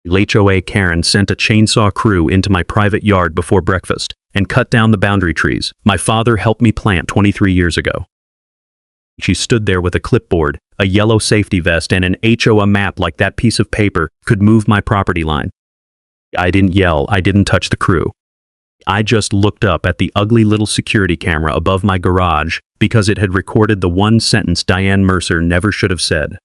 HOA Karen sent a chainsaw crew into my private yard before breakfast and cut down the boundary trees my father helped me plant 23 years ago. She stood there with a clipboard, a yellow safety vest, and an HOA map like that piece of paper could move my property line. I didn't yell, I didn't touch the crew. I just looked up at the ugly little security camera above my garage because it had recorded the one sentence Diane Mercer never should have said.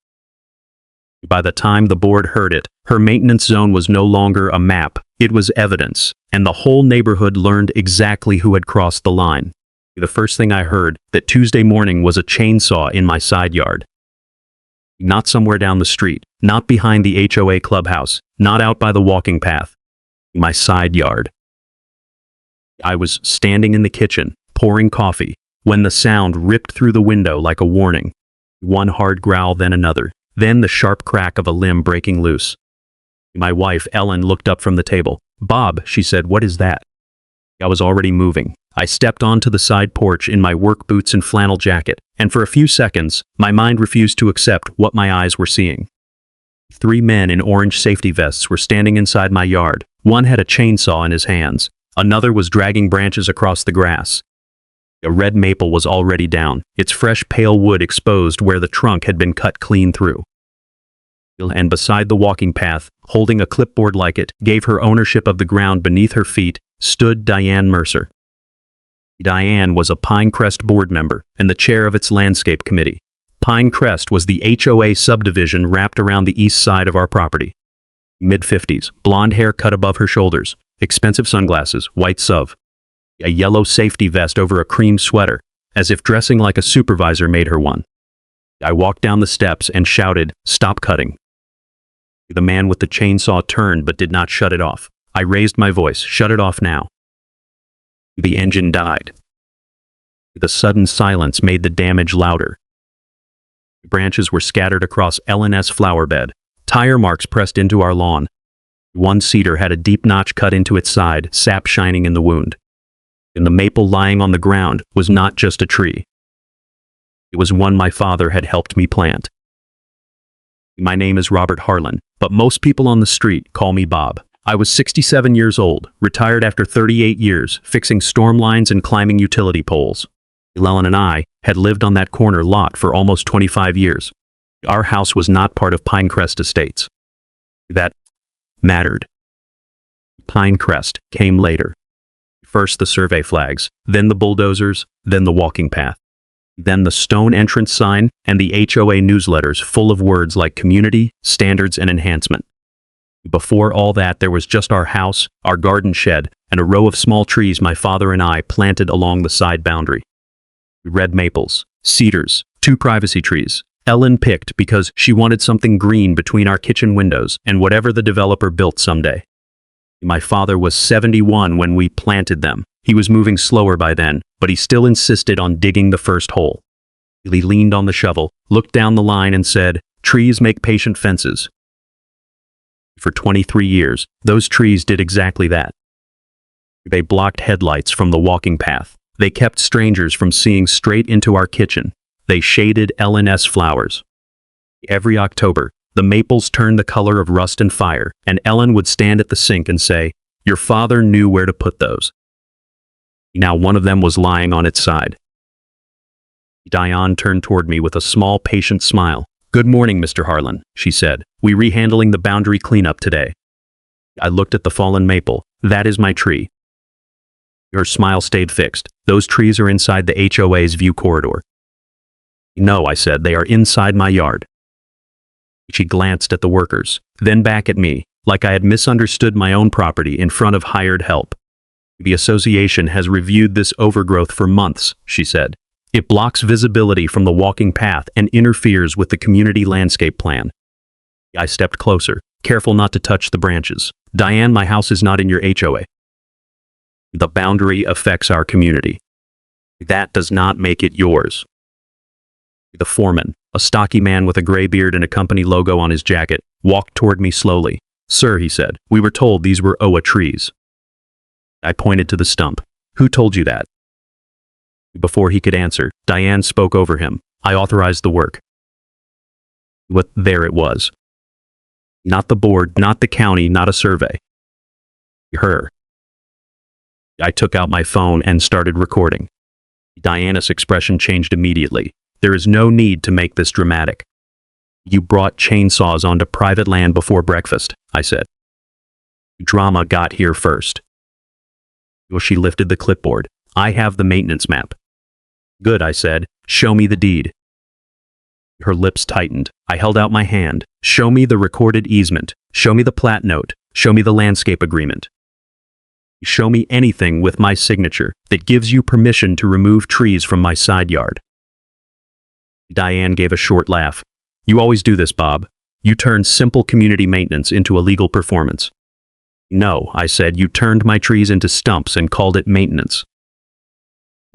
By the time the board heard it, her maintenance zone was no longer a map, it was evidence, and the whole neighborhood learned exactly who had crossed the line. The first thing I heard that Tuesday morning was a chainsaw in my side yard. Not somewhere down the street, not behind the HOA clubhouse, not out by the walking path. My side yard. I was standing in the kitchen, pouring coffee, when the sound ripped through the window like a warning. One hard growl, then another, then the sharp crack of a limb breaking loose. My wife, Ellen, looked up from the table. "Bob," she said, "what is that?" I was already moving. I stepped onto the side porch in my work boots and flannel jacket, and for a few seconds, my mind refused to accept what my eyes were seeing. 3 men in orange safety vests were standing inside my yard. One had a chainsaw in his hands. Another was dragging branches across the grass. A red maple was already down, its fresh pale wood exposed where the trunk had been cut clean through. And beside the walking path, holding a clipboard like it gave her ownership of the ground beneath her feet, stood Diane Mercer. Diane was a Pinecrest board member and the chair of its landscape committee. Pinecrest was the HOA subdivision wrapped around the east side of our property. Mid-50s, blonde hair cut above her shoulders, expensive sunglasses, white suv, a yellow safety vest over a cream sweater, as if dressing like a supervisor made her one. I walked down the steps and shouted, "Stop cutting." The man with the chainsaw turned but did not shut it off. I raised my voice, "Shut it off now." The engine died. The sudden silence made the damage louder. Branches were scattered across Ellen's flower bed, tire marks pressed into our lawn. One cedar had a deep notch cut into its side, sap shining in the wound. And the maple lying on the ground was not just a tree. It was one my father had helped me plant. My name is Robert Harlan, but most people on the street call me Bob. I was 67 years old, retired after 38 years, fixing storm lines and climbing utility poles. Ellen and I had lived on that corner lot for almost 25 years. Our house was not part of Pinecrest Estates. That mattered. Pinecrest came later. First the survey flags, then the bulldozers, then the walking path. Then the stone entrance sign and the HOA newsletters full of words like community, standards, and enhancement. Before all that, there was just our house, our garden shed, and a row of small trees my father and I planted along the side boundary. Red maples, cedars, 2 privacy trees. Ellen picked because she wanted something green between our kitchen windows and whatever the developer built someday. My father was 71 when we planted them. He was moving slower by then, but he still insisted on digging the first hole. He leaned on the shovel, looked down the line and said, "Trees make patient fences." For 23 years, those trees did exactly that. They blocked headlights from the walking path. They kept strangers from seeing straight into our kitchen. They shaded Ellen's flowers. Every October, the maples turned the color of rust and fire, and Ellen would stand at the sink and say, "Your father knew where to put those." Now one of them was lying on its side. Diane turned toward me with a small, patient smile. "Good morning, Mr. Harlan," she said. "We rehandling the boundary cleanup today." I looked at the fallen maple. "That is my tree." Her smile stayed fixed. "Those trees are inside the HOA's view corridor." "No," I said, "they are inside my yard." She glanced at the workers, then back at me, like I had misunderstood my own property in front of hired help. "The association has reviewed this overgrowth for months," she said. "It blocks visibility from the walking path and interferes with the community landscape plan." I stepped closer, careful not to touch the branches. "Diane, my house is not in your HOA. The boundary affects our community. That does not make it yours." The foreman, a stocky man with a gray beard and a company logo on his jacket, walked toward me slowly. "Sir," he said, "we were told these were HOA trees." I pointed to the stump. "Who told you that?" Before he could answer, Diane spoke over him. "I authorized the work." But there it was. Not the board, not the county, not a survey. Her. I took out my phone and started recording. Diana's expression changed immediately. There is no need to make this dramatic. You brought chainsaws onto private land before breakfast, I said. Drama got here first. Well, she lifted the clipboard. I have the maintenance map. Good, I said. Show me the deed. Her lips tightened. I held out my hand. Show me the recorded easement. Show me the plat note. Show me the landscape agreement. Show me anything with my signature that gives you permission to remove trees from my side yard. Diane gave a short laugh. You always do this, Bob. You turn simple community maintenance into a legal performance. No, I said, you turned my trees into stumps and called it maintenance.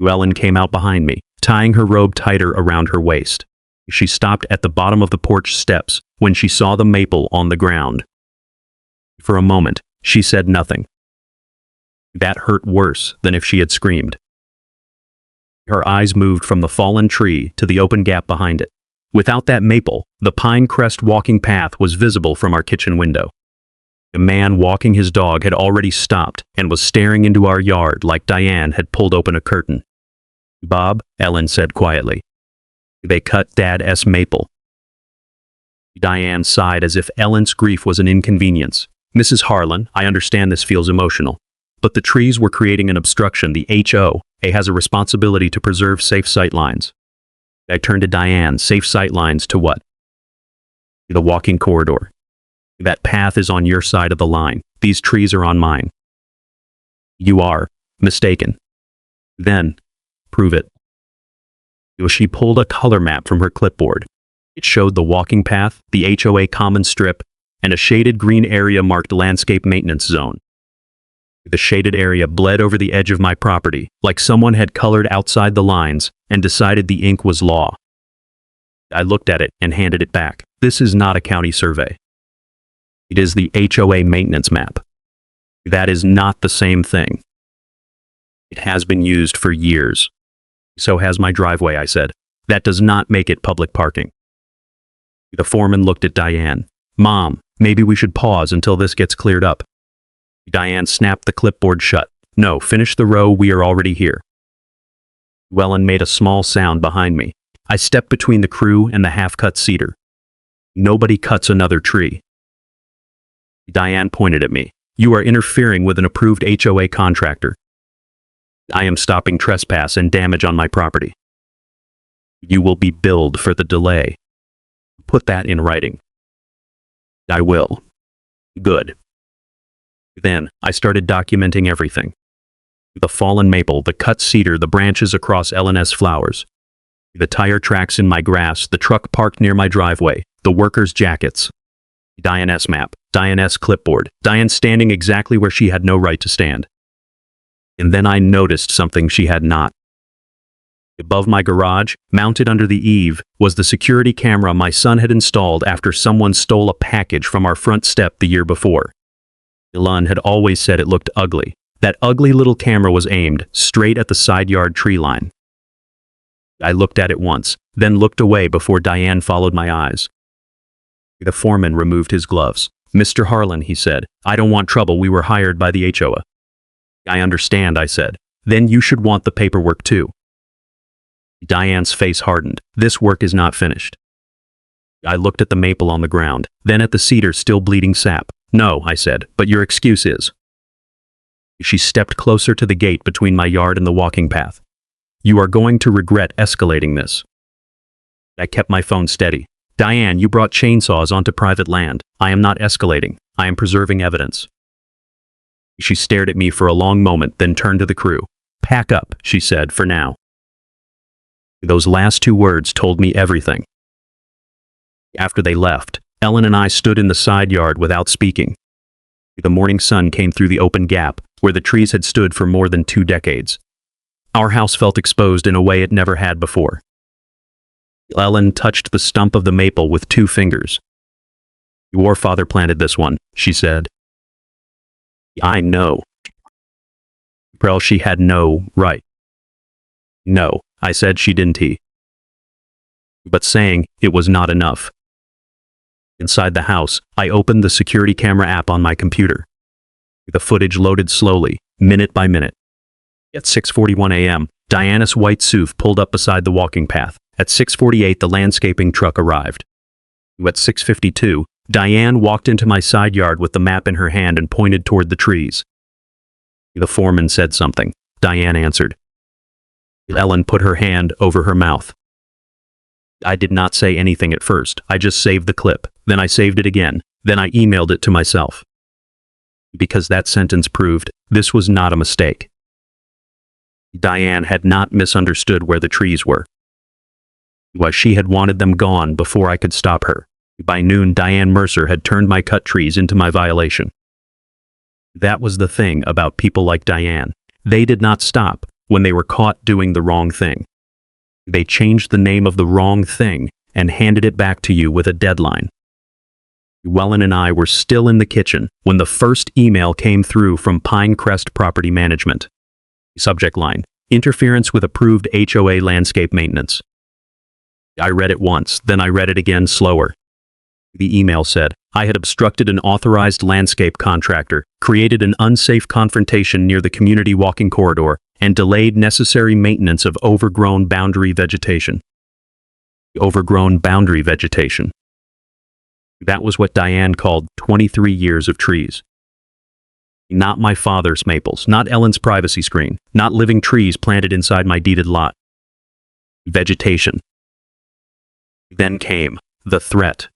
Ellen came out behind me, tying her robe tighter around her waist. She stopped at the bottom of the porch steps when she saw the maple on the ground. For a moment, she said nothing. That hurt worse than if she had screamed. Her eyes moved from the fallen tree to the open gap behind it. Without that maple, the pine crest walking path was visible from our kitchen window. A man walking his dog had already stopped and was staring into our yard like Diane had pulled open a curtain. Bob, Ellen said quietly. They cut Dad's maple. Diane sighed as if Ellen's grief was an inconvenience. Mrs. Harlan, I understand this feels emotional, but the trees were creating an obstruction. The HOA has a responsibility to preserve safe sightlines. I turned to Diane. Safe sightlines to what? The walking corridor. That path is on your side of the line. These trees are on mine. You are mistaken. Then, prove it. She pulled a color map from her clipboard. It showed the walking path, the HOA common strip, and a shaded green area marked landscape maintenance zone. The shaded area bled over the edge of my property, like someone had colored outside the lines and decided the ink was law. I looked at it and handed it back. This is not a county survey. It is the HOA maintenance map. That is not the same thing. It has been used for years. So has my driveway, I said. That does not make it public parking. The foreman looked at Diane. Mom, maybe we should pause until this gets cleared up. Diane snapped the clipboard shut. No, finish the row, we are already here. Ellen made a small sound behind me. I stepped between the crew and the half-cut cedar. Nobody cuts another tree. Diane pointed at me. You are interfering with an approved HOA contractor. I am stopping trespass and damage on my property. You will be billed for the delay. Put that in writing. I will. Good. Then, I started documenting everything. The fallen maple, the cut cedar, the branches across L&S flowers. The tire tracks in my grass, the truck parked near my driveway, the workers' jackets. Diane's map, Diane's clipboard, Diane standing exactly where she had no right to stand. And then I noticed something she had not. Above my garage, mounted under the eave, was the security camera my son had installed after someone stole a package from our front step the year before. Elon had always said it looked ugly. That ugly little camera was aimed straight at the side yard tree line. I looked at it once, then looked away before Diane followed my eyes. The foreman removed his gloves. Mr. Harlan, he said, I don't want trouble. We were hired by the HOA. I understand, I said. Then you should want the paperwork too. Diane's face hardened. This work is not finished. I looked at the maple on the ground, then at the cedar still bleeding sap. No, I said, but your excuse is. She stepped closer to the gate between my yard and the walking path. You are going to regret escalating this. I kept my phone steady. Diane, you brought chainsaws onto private land. I am not escalating. I am preserving evidence. She stared at me for a long moment, then turned to the crew. Pack up, she said, for now. Those last two words told me everything. After they left, Ellen and I stood in the side yard without speaking. The morning sun came through the open gap, where the trees had stood for more than 2 decades. Our house felt exposed in a way it never had before. Ellen touched the stump of the maple with 2 fingers. Your father planted this one, she said. I know. Well, she had no right. No, I said, she didn't. But saying it was not enough. Inside the house, I opened the security camera app on my computer. The footage loaded slowly, minute by minute. At 6:41 a.m., Diana's white SUV pulled up beside the walking path. At 6:48, the landscaping truck arrived. At 6:52, Diane walked into my side yard with the map in her hand and pointed toward the trees. The foreman said something. Diane answered. Ellen put her hand over her mouth. I did not say anything at first. I just saved the clip. Then I saved it again. Then I emailed it to myself. Because that sentence proved this was not a mistake. Diane had not misunderstood where the trees were. Why, she had wanted them gone before I could stop her. By noon, Diane Mercer had turned my cut trees into my violation. That was the thing about people like Diane. They did not stop when they were caught doing the wrong thing. They changed the name of the wrong thing and handed it back to you with a deadline. Ellen and I were still in the kitchen when the first email came through from Pinecrest Property Management. Subject line: interference with approved HOA landscape maintenance. I read it once, then I read it again slower. The email said, I had obstructed an authorized landscape contractor, created an unsafe confrontation near the community walking corridor, and delayed necessary maintenance of overgrown boundary vegetation. Overgrown boundary vegetation. That was what Diane called 23 years of trees. Not my father's maples, not Ellen's privacy screen, not living trees planted inside my deeded lot. Vegetation. Then came the threat.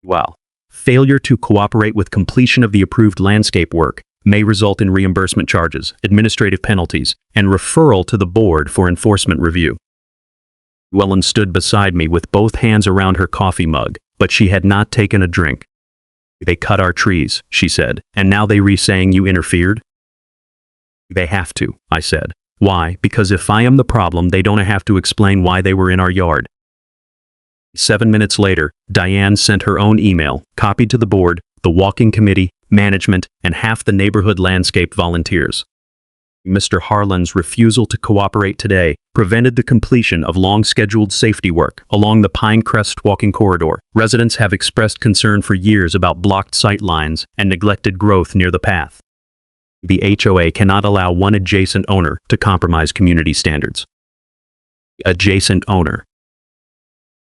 Well, failure to cooperate with completion of the approved landscape work may result in reimbursement charges, administrative penalties, and referral to the board for enforcement review. Ellen stood beside me with both hands around her coffee mug, but she had not taken a drink. They cut our trees, she said, and now they re-saying you interfered? They have to, I said. Why? Because if I am the problem, they don't have to explain why they were in our yard. 7 minutes later, Diane sent her own email, copied to the board, the walking committee, management, and half the neighborhood landscape volunteers. Mr. Harlan's refusal to cooperate today prevented the completion of long-scheduled safety work along the Pinecrest walking corridor. Residents have expressed concern for years about blocked sight lines and neglected growth near the path. The HOA cannot allow one adjacent owner to compromise community standards. Adjacent owner.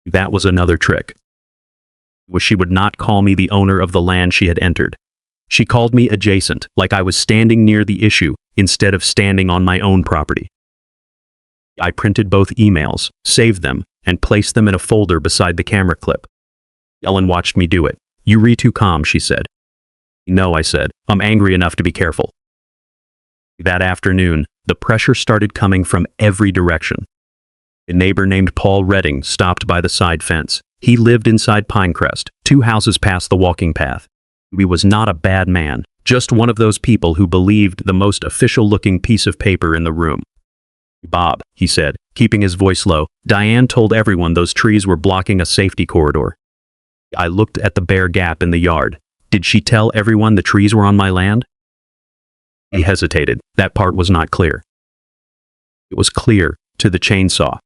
That was another trick. She would not call me the owner of the land she had entered. She called me adjacent, like I was standing near the issue instead of standing on my own property. I printed both emails, saved them, and placed them in a folder beside the camera clip. Ellen watched me do it. You re too calm, she said. No, I said. I'm angry enough to be careful. That afternoon, the pressure started coming from every direction. A neighbor named Paul Redding stopped by the side fence. He lived inside Pinecrest, 2 houses past the walking path. He was not a bad man, just one of those people who believed the most official-looking piece of paper in the room. Bob, he said, keeping his voice low, Diane told everyone those trees were blocking a safety corridor. I looked at the bare gap in the yard. Did she tell everyone the trees were on my land? He hesitated. That part was not clear. It was clear to the chainsaw.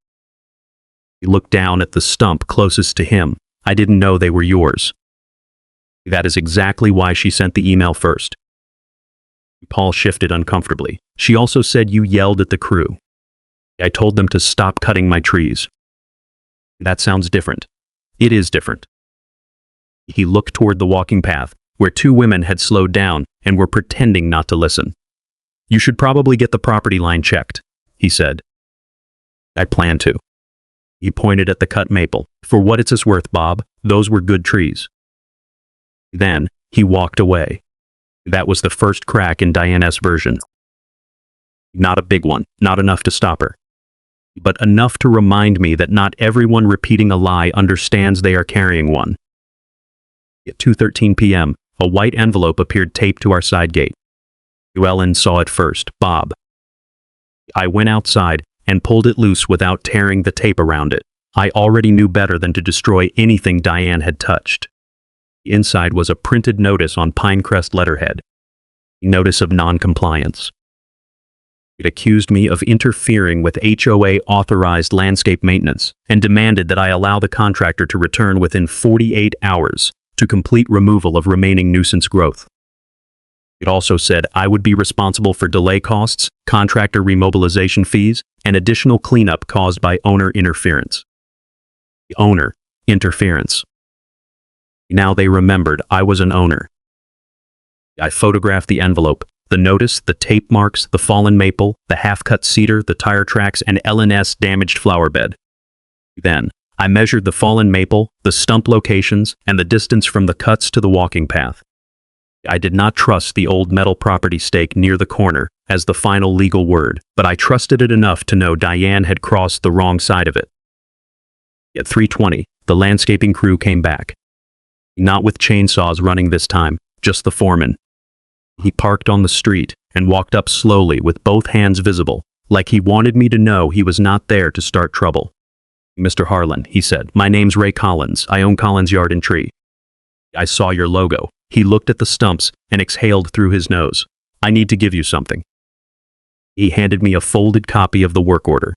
He looked down at the stump closest to him. I didn't know they were yours. That is exactly why she sent the email first. Paul shifted uncomfortably. She also said you yelled at the crew. I told them to stop cutting my trees. That sounds different. It is different. He looked toward the walking path, where 2 women had slowed down and were pretending not to listen. You should probably get the property line checked, he said. I plan to. He pointed at the cut maple. For what it's worth, Bob, those were good trees. Then, he walked away. That was the first crack in Diana's version. Not a big one, not enough to stop her. But enough to remind me that not everyone repeating a lie understands they are carrying one. At 2:13 p.m., a white envelope appeared taped to our side gate. Ellen saw it first, Bob. I went outside and pulled it loose without tearing the tape around it. I already knew better than to destroy anything Diane had touched. Inside was a printed notice on Pinecrest letterhead. Notice of non-compliance. It accused me of interfering with HOA-authorized landscape maintenance and demanded that I allow the contractor to return within 48 hours to complete removal of remaining nuisance growth. It also said I would be responsible for delay costs, contractor remobilization fees, and additional cleanup caused by owner interference. Owner interference. Now they remembered I was an owner. I photographed the envelope, the notice, the tape marks, the fallen maple, the half-cut cedar, the tire tracks, and L&S damaged flower bed. Then, I measured the fallen maple, the stump locations, and the distance from the cuts to the walking path. I did not trust the old metal property stake near the corner as the final legal word, but I trusted it enough to know Diane had crossed the wrong side of it. At 3:20, the landscaping crew came back. Not with chainsaws running this time, just the foreman. He parked on the street and walked up slowly with both hands visible, like he wanted me to know he was not there to start trouble. "Mr. Harlan," he said, "my name's Ray Collins. I own Collins Yard and Tree. I saw your logo." He looked at the stumps and exhaled through his nose. "I need to give you something." He handed me a folded copy of the work order.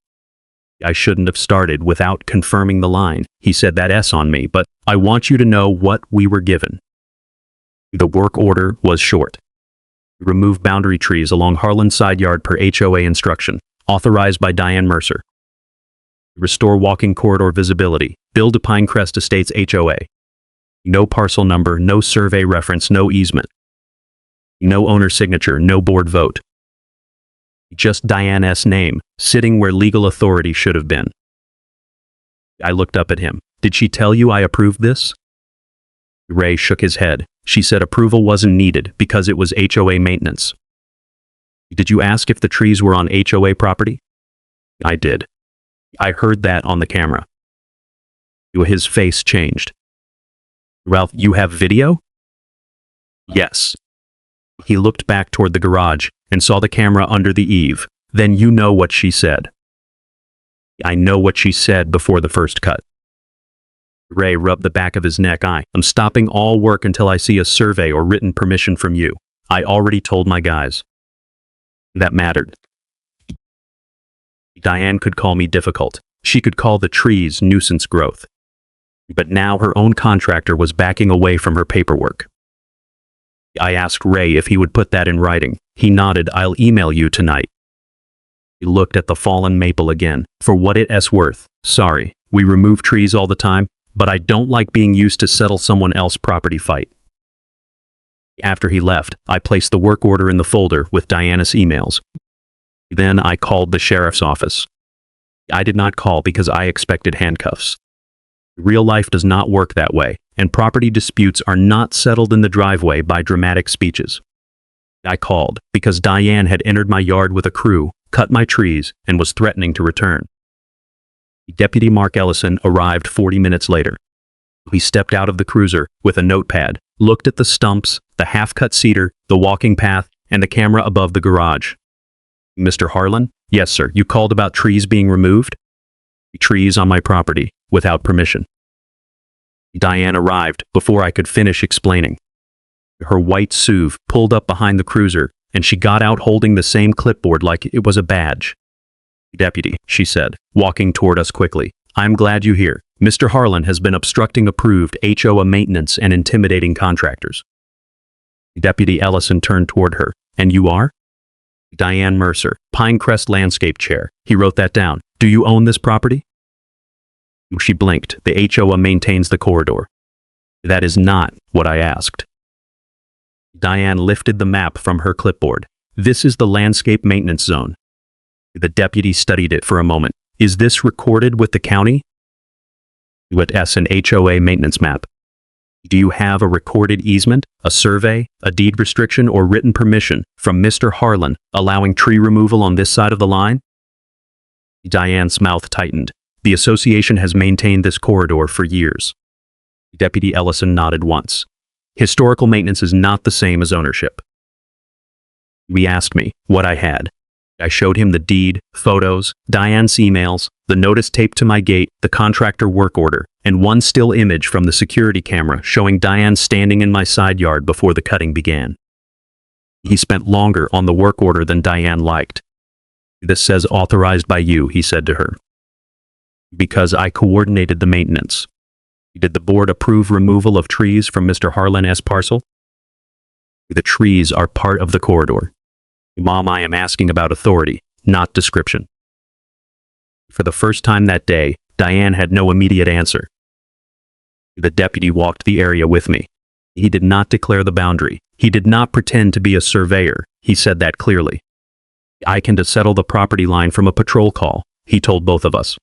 "I shouldn't have started without confirming the line," he said, "that S on me, but I want you to know what we were given." The work order was short. Remove boundary trees along Harlan's side yard per HOA instruction, authorized by Diane Mercer. Restore walking corridor visibility, build a Pinecrest Estates HOA. No parcel number, no survey reference, no easement. No owner signature, no board vote. Just Diane's name, sitting where legal authority should have been. I looked up at him. "Did she tell you I approved this?" Ray shook his head. "She said approval wasn't needed because it was HOA maintenance." "Did you ask if the trees were on HOA property?" "I did. I heard that on the camera." His face changed. "Ralph, you have video?" "Yes." He looked back toward the garage and saw the camera under the eave. "Then you know what she said." "I know what she said before the first cut." Ray rubbed the back of his neck. "I'm stopping all work until I see a survey or written permission from you. I already told my guys." That mattered. Diane could call me difficult. She could call the trees nuisance growth. But now her own contractor was backing away from her paperwork. I asked Ray if he would put that in writing. He nodded. "I'll email you tonight." He looked at the fallen maple again. "For what it's worth, sorry, we remove trees all the time, but I don't like being used to settle someone else's property fight." After he left, I placed the work order in the folder with Diana's emails. Then I called the sheriff's office. I did not call because I expected handcuffs. Real life does not work that way, and property disputes are not settled in the driveway by dramatic speeches. I called because Diane had entered my yard with a crew, cut my trees, and was threatening to return. Deputy Mark Ellison arrived 40 minutes later. He stepped out of the cruiser with a notepad, looked at the stumps, the half-cut cedar, the walking path, and the camera above the garage. "Mr. Harlan?" "Yes, sir. You called about trees being removed?" "Trees on my property, without permission." Diane arrived before I could finish explaining. Her white SUV pulled up behind the cruiser, and she got out holding the same clipboard like it was a badge. "Deputy," she said, walking toward us quickly, "I'm glad you're here. Mr. Harlan has been obstructing approved HOA maintenance and intimidating contractors." Deputy Ellison turned toward her. "And you are?" "Diane Mercer, Pinecrest Landscape Chair." He wrote that down. "Do you own this property?" She blinked. "The HOA maintains the corridor." "That is not what I asked." Diane lifted the map from her clipboard. "This is the landscape maintenance zone." The deputy studied it for a moment. "Is this recorded with the county?" "With S and HOA maintenance map." "Do you have a recorded easement, a survey, a deed restriction, or written permission from Mr. Harlan allowing tree removal on this side of the line?" Diane's mouth tightened. "The association has maintained this corridor for years." Deputy Ellison nodded once. "Historical maintenance is not the same as ownership." He asked me what I had. I showed him the deed, photos, Diane's emails, the notice taped to my gate, the contractor work order, and one still image from the security camera showing Diane standing in my side yard before the cutting began. He spent longer on the work order than Diane liked. "This says authorized by you," he said to her. "Because I coordinated the maintenance." Did the board approve removal of trees from Mr. Harlan's parcel? The trees are part of the corridor. Mom, I am asking about authority, not description. For the first time that day, Diane had no immediate answer. The deputy walked the area with me. He did not declare the boundary. He did not pretend to be a surveyor. He said that clearly. I can settle the property line from a patrol call, he told both of us.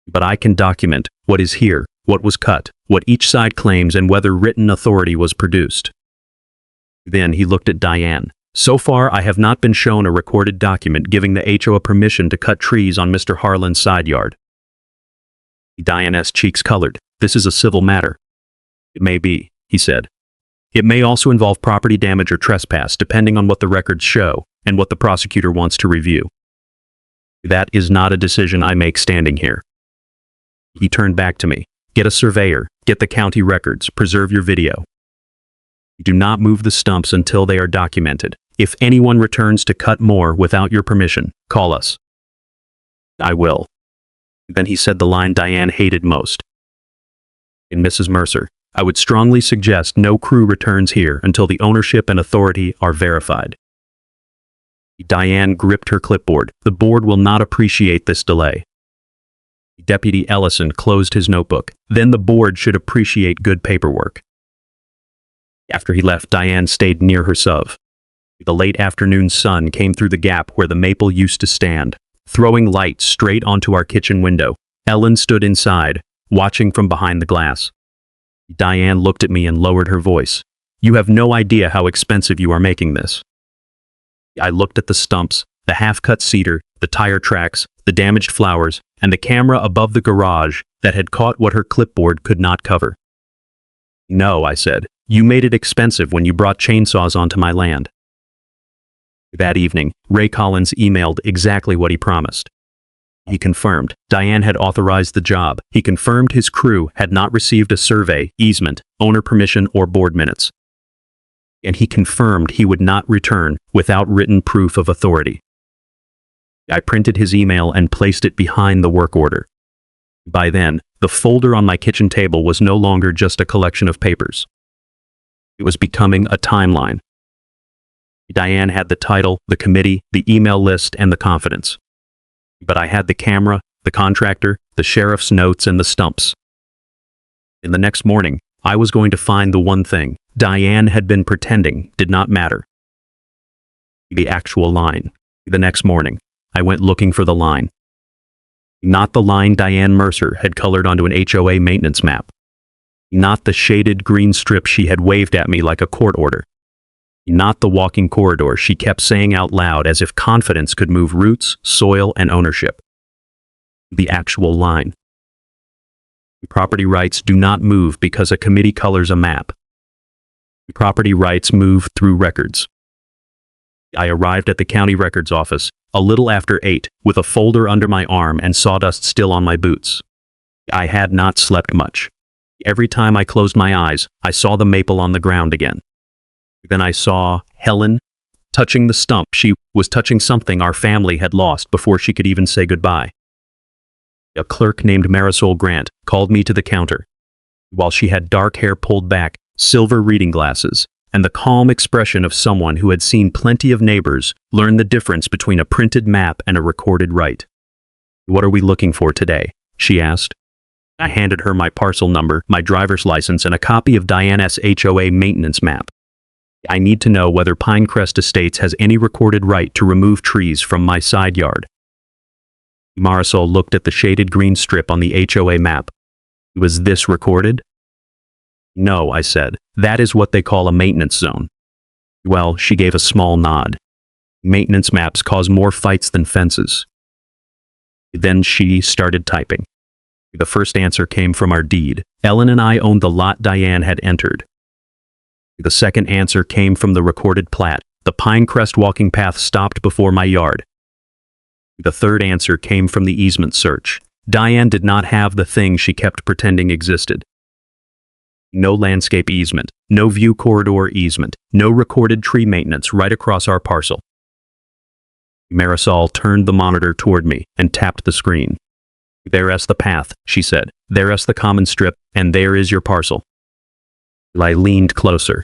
But I can document what is here, what was cut, what each side claims, and whether written authority was produced. Then he looked at Diane. So far, I have not been shown a recorded document giving the HOA permission to cut trees on Mr. Harlan's side yard. Diane's cheeks colored. This is a civil matter. It may be, he said. It may also involve property damage or trespass, depending on what the records show and what the prosecutor wants to review. That is not a decision I make standing here. He turned back to me. Get a surveyor, get the county records, preserve your video. Do not move the stumps until they are documented. If anyone returns to cut more without your permission, call us. I will. Then he said the line Diane hated most. And Mrs. Mercer, I would strongly suggest no crew returns here until the ownership and authority are verified. Diane gripped her clipboard. The board will not appreciate this delay. Deputy Ellison closed his notebook. Then the board should appreciate good paperwork. After he left, Diane stayed near her sub. The late afternoon sun came through the gap where the maple used to stand, throwing light straight onto our kitchen window. Ellen stood inside, watching from behind the glass. Diane looked at me and lowered her voice. You have no idea how expensive you are making this. I looked at the stumps, the half-cut cedar, the tire tracks, the damaged flowers, and the camera above the garage that had caught what her clipboard could not cover. No, I said. You made it expensive when you brought chainsaws onto my land. That evening, Ray Collins emailed exactly what he promised. He confirmed Diane had authorized the job. He confirmed his crew had not received a survey, easement, owner permission, or board minutes. And he confirmed he would not return without written proof of authority. I printed his email and placed it behind the work order. By then, the folder on my kitchen table was no longer just a collection of papers. It was becoming a timeline. Diane had the title, the committee, the email list, and the confidence. But I had the camera, the contractor, the sheriff's notes, and the stumps. In the next morning, I was going to find the one thing Diane had been pretending did not matter. The actual line. The next morning, I went looking for the line. Not the line Diane Mercer had colored onto an HOA maintenance map. Not the shaded green strip she had waved at me like a court order. Not the walking corridor she kept saying out loud as if confidence could move roots, soil, and ownership. The actual line. Property rights do not move because a committee colors a map. Property rights move through records. I arrived at the county records office a little after 8 with a folder under my arm and sawdust still on my boots. I had not slept much. Every time I closed my eyes, I saw the maple on the ground again. Then I saw Helen touching the stump. She was touching something our family had lost before she could even say goodbye. A clerk named Marisol Grant called me to the counter. While she had dark hair pulled back, silver reading glasses, and the calm expression of someone who had seen plenty of neighbors learn the difference between a printed map and a recorded right. What are we looking for today? She asked. I handed her my parcel number, my driver's license, and a copy of Diana's HOA maintenance map. I need to know whether Pinecrest Estates has any recorded right to remove trees from my side yard. Marisol looked at the shaded green strip on the HOA map. Was this recorded? No, I said. That is what they call a maintenance zone. Well, she gave a small nod. Maintenance maps cause more fights than fences. Then she started typing. The first answer came from our deed. Ellen and I owned the lot Diane had entered. The second answer came from the recorded plat. The Pinecrest walking path stopped before my yard. The third answer came from the easement search. Diane did not have the thing she kept pretending existed. No landscape easement, no view corridor easement, no recorded tree maintenance right across our parcel. Marisol turned the monitor toward me and tapped the screen. There's the path, she said. There's the common strip, and there is your parcel. I leaned closer.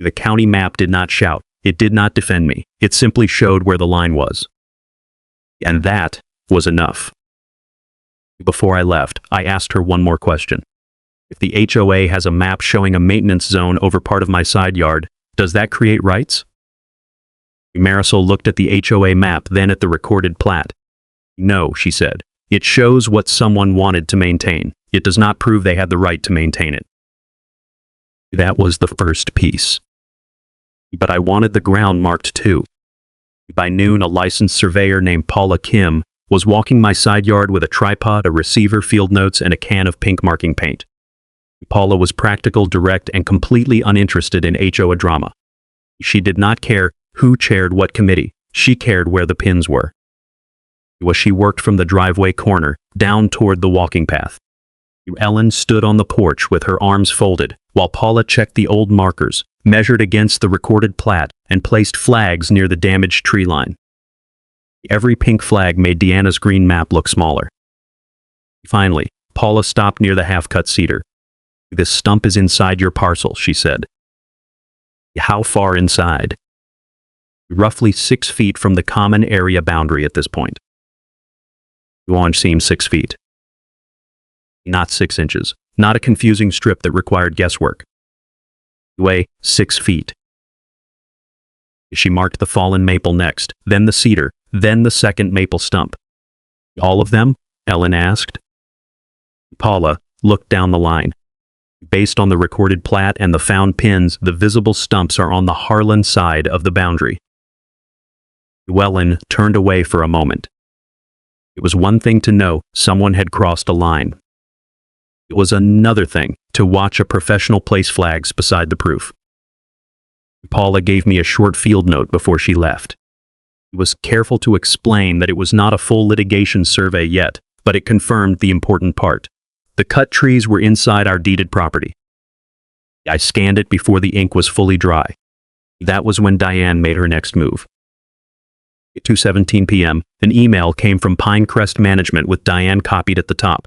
The county map did not shout. It did not defend me. It simply showed where the line was. And that was enough. Before I left, I asked her one more question. If the HOA has a map showing a maintenance zone over part of my side yard, does that create rights? Marisol looked at the HOA map, then at the recorded plat. No, she said. It shows what someone wanted to maintain. It does not prove they had the right to maintain it. That was the first piece. But I wanted the ground marked too. By noon, a licensed surveyor named Paula Kim was walking my side yard with a tripod, a receiver, field notes, and a can of pink marking paint. Paula was practical, direct, and completely uninterested in HOA drama. She did not care who chaired what committee. She cared where the pins were. She worked from the driveway corner, down toward the walking path. Ellen stood on the porch with her arms folded, while Paula checked the old markers, measured against the recorded plat, and placed flags near the damaged tree line. Every pink flag made Deanna's green map look smaller. Finally, Paula stopped near the half-cut cedar. This stump is inside your parcel, she said. How far inside? Roughly 6 feet from the common area boundary at this point. Launch seemed 6 feet. Not 6 inches. Not a confusing strip that required guesswork. Way 6 feet. She marked the fallen maple next, then the cedar, then the second maple stump. All of them? Ellen asked. Paula looked down the line. Based on the recorded plat and the found pins, the visible stumps are on the Harlan side of the boundary. Ellen turned away for a moment. It was one thing to know someone had crossed a line. It was another thing to watch a professional place flags beside the proof. Paula gave me a short field note before she left. She was careful to explain that it was not a full litigation survey yet, but it confirmed the important part. The cut trees were inside our deeded property. I scanned it before the ink was fully dry. That was when Diane made her next move. At 2:17 p.m., an email came from Pinecrest Management with Diane copied at the top.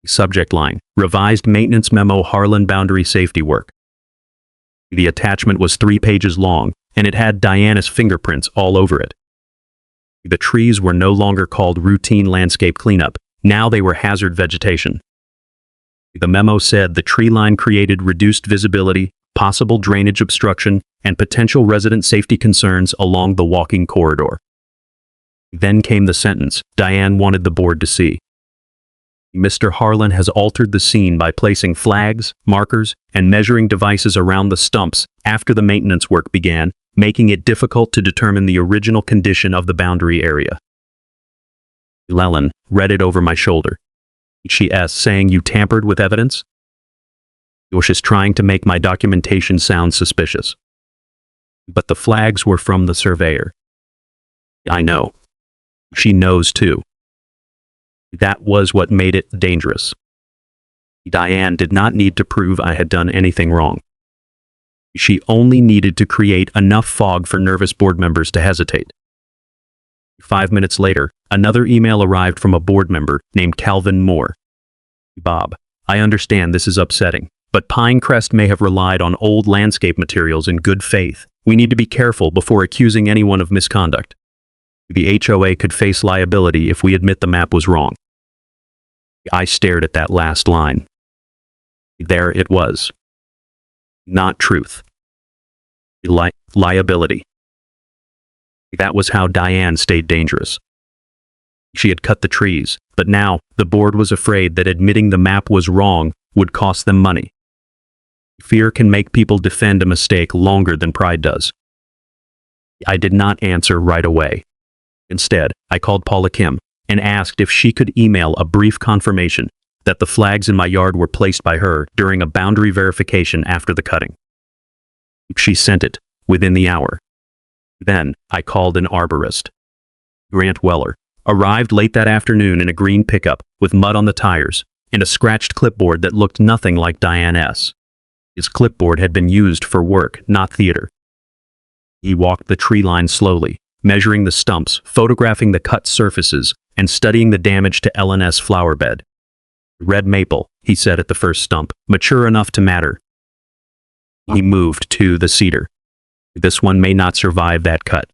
Subject line, Revised Maintenance Memo Harlan Boundary Safety Work. The attachment was 3 pages long, and it had Diana's fingerprints all over it. The trees were no longer called routine landscape cleanup. Now they were hazard vegetation. The memo said the tree line created reduced visibility, possible drainage obstruction, and potential resident safety concerns along the walking corridor. Then came the sentence Diane wanted the board to see. Mr. Harlan has altered the scene by placing flags, markers, and measuring devices around the stumps after the maintenance work began, making it difficult to determine the original condition of the boundary area. Ellen read it over my shoulder. She asked, saying you tampered with evidence? Yosh is trying to make my documentation sound suspicious. But the flags were from the surveyor. I know. She knows too. That was what made it dangerous. Diane did not need to prove I had done anything wrong. She only needed to create enough fog for nervous board members to hesitate. 5 minutes later, another email arrived from a board member named Calvin Moore. Bob, I understand this is upsetting, but Pinecrest may have relied on old landscape materials in good faith. We need to be careful before accusing anyone of misconduct. The HOA could face liability if we admit the map was wrong. I stared at that last line. There it was. Not truth. Liability. That was how Diane stayed dangerous. She had cut the trees, but now the board was afraid that admitting the map was wrong would cost them money. Fear can make people defend a mistake longer than pride does. I did not answer right away. Instead, I called Paula Kim and asked if she could email a brief confirmation that the flags in my yard were placed by her during a boundary verification after the cutting. She sent it within the hour. Then I called an arborist. Grant Weller arrived late that afternoon in a green pickup with mud on the tires and a scratched clipboard that looked nothing like Diane S. His clipboard had been used for work, not theater. He walked the tree line slowly, measuring the stumps, photographing the cut surfaces, and studying the damage to L&S flower bed. Red maple, he said at the first stump, mature enough to matter. He moved to the cedar. This one may not survive that cut.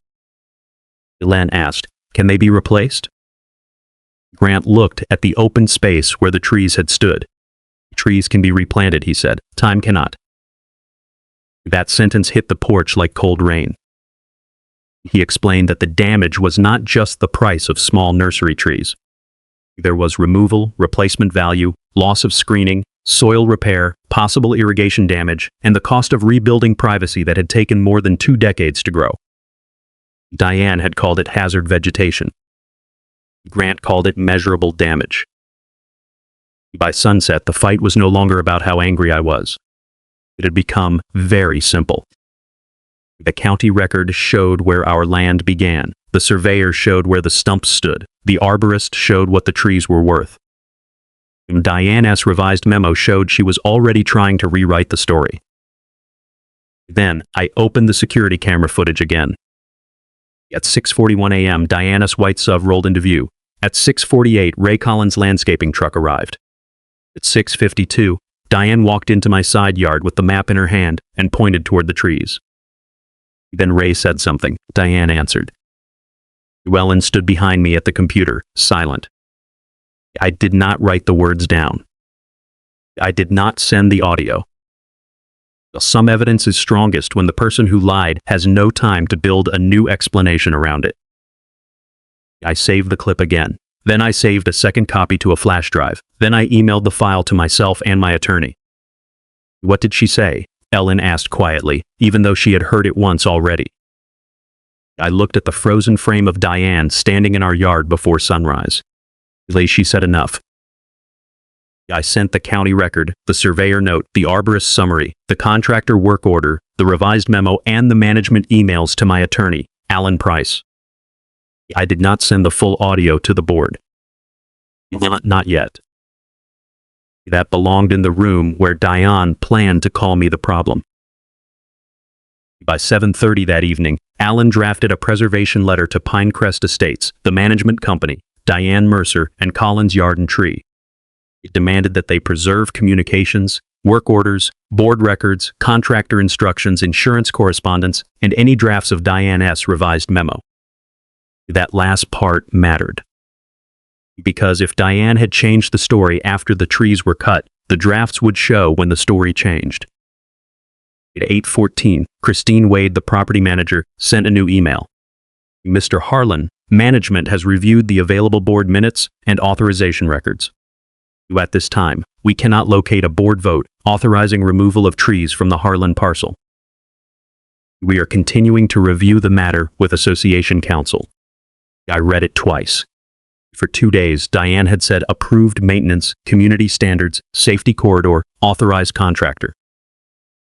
Len asked, can they be replaced? Grant looked at the open space where the trees had stood. Trees can be replanted, he said. Time cannot. That sentence hit the porch like cold rain. He explained that the damage was not just the price of small nursery trees. There was removal, replacement value, loss of screening, soil repair, possible irrigation damage, and the cost of rebuilding privacy that had taken more than 2 decades to grow. Diane had called it hazard vegetation. Grant called it measurable damage. By sunset, the fight was no longer about how angry I was. It had become very simple. The county record showed where our land began. The surveyor showed where the stumps stood. The arborist showed what the trees were worth. Diane's revised memo showed she was already trying to rewrite the story. Then, I opened the security camera footage again. At 6:41 a.m., Diana's white SUV rolled into view. At 6:48, Ray Collins' landscaping truck arrived. At 6:52, Diane walked into my side yard with the map in her hand and pointed toward the trees. Then Ray said something. Diane answered. Llewellyn stood behind me at the computer, silent. I did not write the words down. I did not send the audio. Some evidence is strongest when the person who lied has no time to build a new explanation around it. I saved the clip again. Then I saved a second copy to a flash drive. Then I emailed the file to myself and my attorney. What did she say? Ellen asked quietly, even though she had heard it once already. I looked at the frozen frame of Diane standing in our yard before sunrise. She said enough. I sent the county record, the surveyor note, the arborist summary, the contractor work order, the revised memo, and the management emails to my attorney, Alan Price. I did not send the full audio to the board. Not yet. That belonged in the room where Diane planned to call me the problem. By 7:30 that evening, Alan drafted a preservation letter to Pinecrest Estates, the management company, Diane Mercer, and Collins Yard and Tree. It demanded that they preserve communications, work orders, board records, contractor instructions, insurance correspondence, and any drafts of Diane's revised memo. That last part mattered. Because if Diane had changed the story after the trees were cut, the drafts would show when the story changed. At 8:14, Christine Wade, the property manager, sent a new email. Mr. Harlan, management has reviewed the available board minutes and authorization records. At this time, we cannot locate a board vote authorizing removal of trees from the Harlan parcel. We are continuing to review the matter with Association Counsel. I read it twice. For 2 days, Diane had said approved maintenance, community standards, safety corridor, authorized contractor.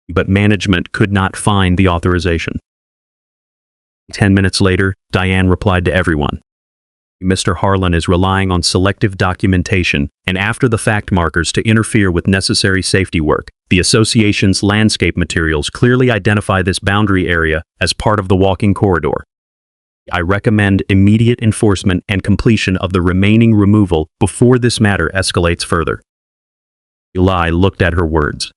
But management could not find the authorization. 10 minutes later, Diane replied to everyone. Mr. Harlan is relying on selective documentation and after-the-fact markers to interfere with necessary safety work. The association's landscape materials clearly identify this boundary area as part of the walking corridor. I recommend immediate enforcement and completion of the remaining removal before this matter escalates further. Eli looked at her words,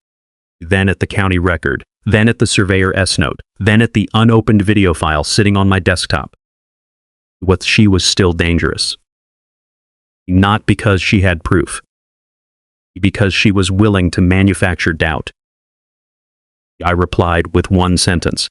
then at the county record, then at the surveyor S-note, then at the unopened video file sitting on my desktop. But she was still dangerous. Not because she had proof. Because she was willing to manufacture doubt. I replied with one sentence.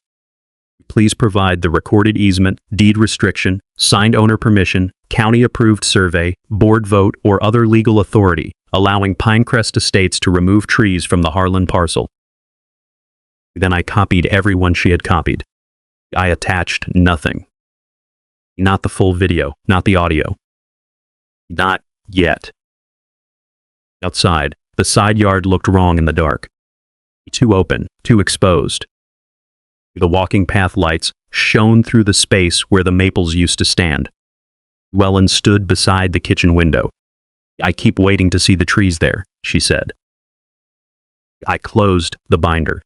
Please provide the recorded easement, deed restriction, signed owner permission, county-approved survey, board vote, or other legal authority, allowing Pinecrest Estates to remove trees from the Harlan parcel. Then I copied everyone she had copied. I attached nothing. Not the full video, not the audio. Not yet. Outside, the side yard looked wrong in the dark. Too open, too exposed. The walking path lights shone through the space where the maples used to stand. Llewellyn stood beside the kitchen window. I keep waiting to see the trees there, she said. I closed the binder.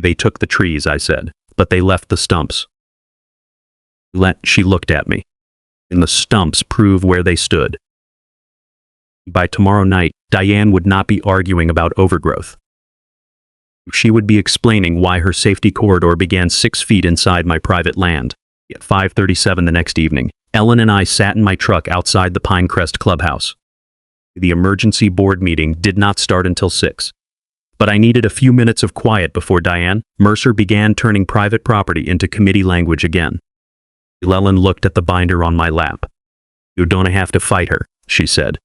They took the trees, I said, but they left the stumps. She looked at me. and the stumps prove where they stood. By tomorrow night, Diane would not be arguing about overgrowth. She would be explaining why her safety corridor began 6 feet inside my private land. At 5:37 the next evening, Ellen and I sat in my truck outside the Pinecrest clubhouse. The emergency board meeting did not start until 6. But I needed a few minutes of quiet before Diane Mercer began turning private property into committee language again. Ellen looked at the binder on my lap. "You don't have to fight her," she said.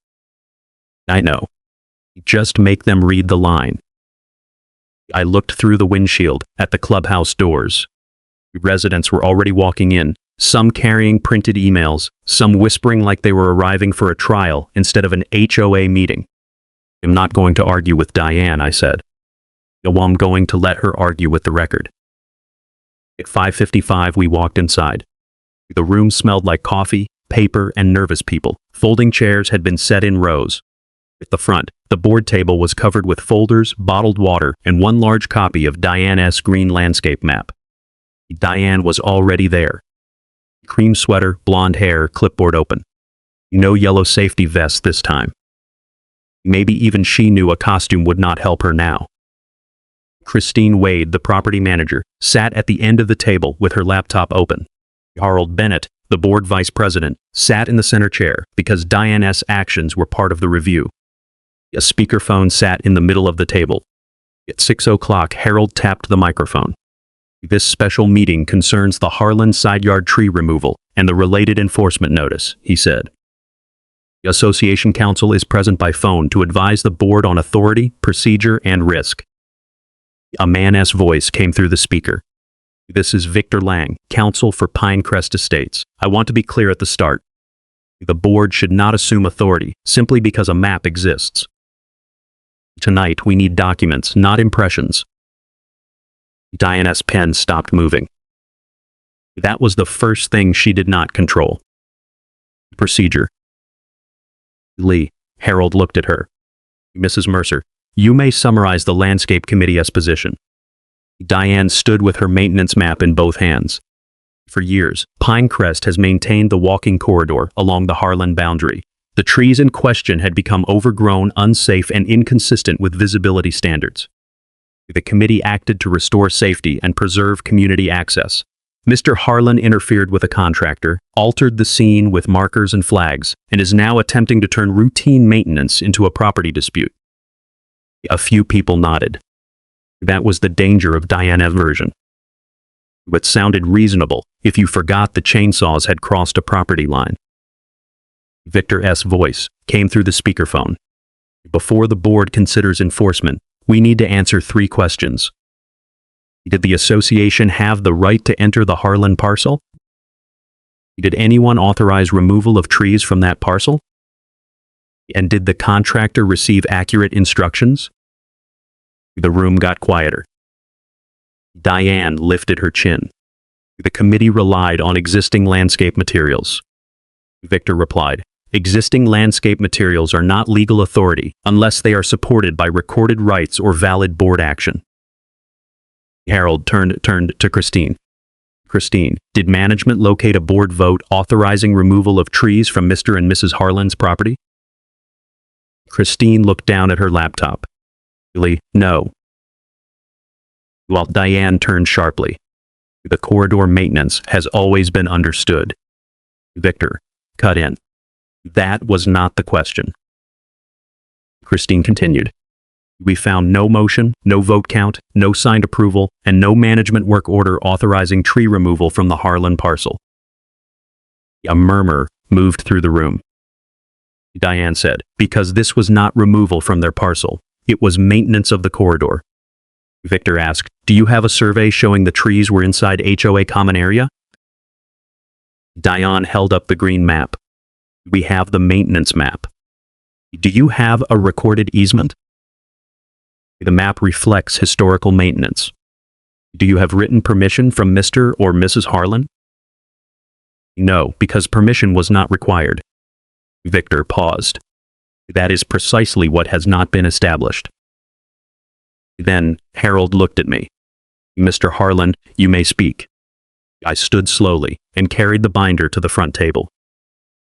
"I know. Just make them read the line." I looked through the windshield at the clubhouse doors. Residents were already walking in, some carrying printed emails, some whispering like they were arriving for a trial instead of an HOA meeting. "I'm not going to argue with Diane," I said. "I'm going to let her argue with the record." At 5:55 we walked inside. The room smelled like coffee, paper, and nervous people. Folding chairs had been set in rows. At the front, the board table was covered with folders, bottled water, and one large copy of Diane's green landscape map. Diane was already there. Cream sweater, blonde hair, clipboard open. No yellow safety vest this time. Maybe even she knew a costume would not help her now. Christine Wade, the property manager, sat at the end of the table with her laptop open. Harold Bennett, the board vice president, sat in the center chair because Diane's actions were part of the review. A speakerphone sat in the middle of the table. At 6 o'clock, Harold tapped the microphone. "This special meeting concerns the Harlan side yard tree removal and the related enforcement notice," he said. "The Association Council is present by phone to advise the board on authority, procedure, and risk." A man's voice came through the speaker. "This is Victor Lang, counsel for Pinecrest Estates. I want to be clear at the start. The board should not assume authority simply because a map exists. Tonight we need documents, not impressions." Diane's pen stopped moving. That was the first thing she did not control. Procedure. "Lee," Harold looked at her. "Mrs. Mercer, you may summarize the landscape committee's position." Diane stood with her maintenance map in both hands. For years, Pinecrest has maintained the walking corridor along the Harlan boundary. The trees in question had become overgrown, unsafe, and inconsistent with visibility standards. The committee acted to restore safety and preserve community access. Mr. Harlan interfered with a contractor, altered the scene with markers and flags, and is now attempting to turn routine maintenance into a property dispute. A few people nodded. That was the danger of Diane's version. It sounded reasonable if you forgot the chainsaws had crossed a property line. Victor's voice came through the speakerphone. "Before the board considers enforcement, we need to answer 3 questions. Did the association have the right to enter the Harlan parcel? Did anyone authorize removal of trees from that parcel? And did the contractor receive accurate instructions?" The room got quieter. Diane lifted her chin. "The committee relied on existing landscape materials." Victor replied, "Existing landscape materials are not legal authority unless they are supported by recorded rights or valid board action." Harold turned to Christine. "Christine, did management locate a board vote authorizing removal of trees from Mr. and Mrs. Harlan's property?" Christine looked down at her laptop. "No." While Diane turned sharply. "The corridor maintenance has always been understood." Victor cut in. "That was not the question." Christine continued. "We found no motion, no vote count, no signed approval, and no management work order authorizing tree removal from the Harlan parcel." A murmur moved through the room. Diane said, "Because this was not removal from their parcel. It was maintenance of the corridor." Victor asked, "Do you have a survey showing the trees were inside HOA common area?" Diane held up the green map. "We have the maintenance map." "Do you have a recorded easement?" "The map reflects historical maintenance." "Do you have written permission from Mr. or Mrs. Harlan?" "No, because permission was not required." Victor paused. "That is precisely what has not been established." Then Harold looked at me. "Mr. Harlan, you may speak." I stood slowly and carried the binder to the front table.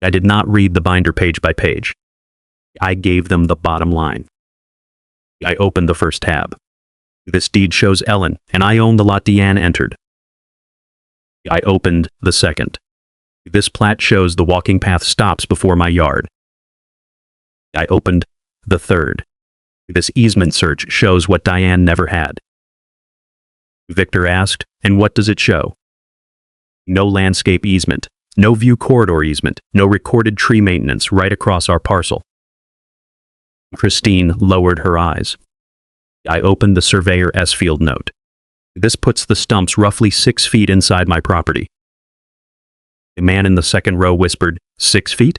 I did not read the binder page by page. I gave them the bottom line. I opened the first tab. This deed shows Ellen, and I own the lot Deanne entered. I opened the second. This plat shows the walking path stops before my yard. I opened the third. This easement search shows what Diane never had. Victor asked, and what does it show? No landscape easement, no view corridor easement, no recorded tree maintenance right across our parcel. Christine lowered her eyes. I opened the Surveyor S-Field note. This puts the stumps roughly 6 feet inside my property. The man in the second row whispered, 6 feet?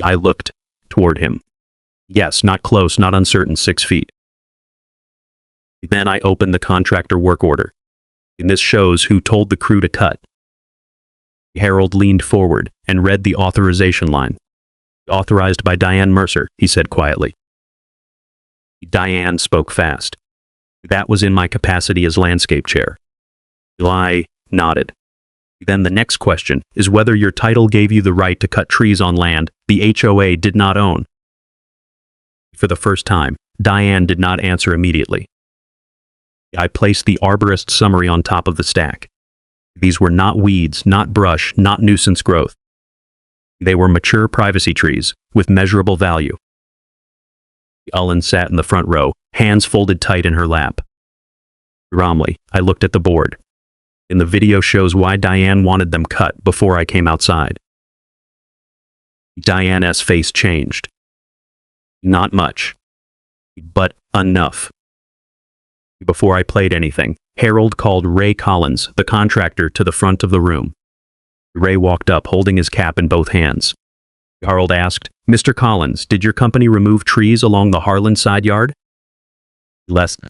I looked toward him. Yes, not close, not uncertain, 6 feet. Then I opened the contractor work order. And this shows who told the crew to cut. Harold leaned forward and read the authorization line. Authorized by Diane Mercer, he said quietly. Diane spoke fast. That was in my capacity as landscape chair. I nodded. Then the next question is whether your title gave you the right to cut trees on land the HOA did not own. For the first time, Diane did not answer immediately. I placed the arborist summary on top of the stack. These were not weeds, not brush, not nuisance growth. They were mature privacy trees with measurable value. Ellen sat in the front row, hands folded tight in her lap. Calmly, I looked at the board. And the video shows why Diane wanted them cut before I came outside. Diana's face changed. Not much, but enough. Before I played anything, Harold called Ray Collins, the contractor, to the front of the room. Ray walked up holding his cap in both hands. Harold asked, Mr. Collins, did your company remove trees along the Harlan side yard?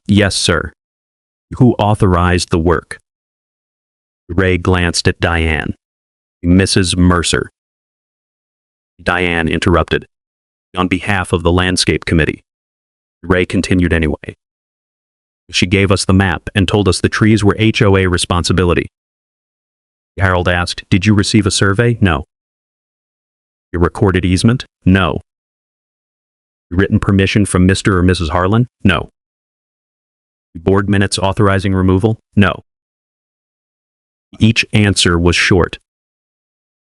Yes, sir. Who authorized the work? Ray glanced at Diane. Mrs. Mercer. Diane interrupted. On behalf of the landscape committee. Ray continued anyway. She gave us the map and told us the trees were HOA responsibility. Harold asked, did you receive a survey? No. Your recorded easement? No. Written permission from Mr. or Mrs. Harlan? No. Board minutes authorizing removal? No. Each answer was short.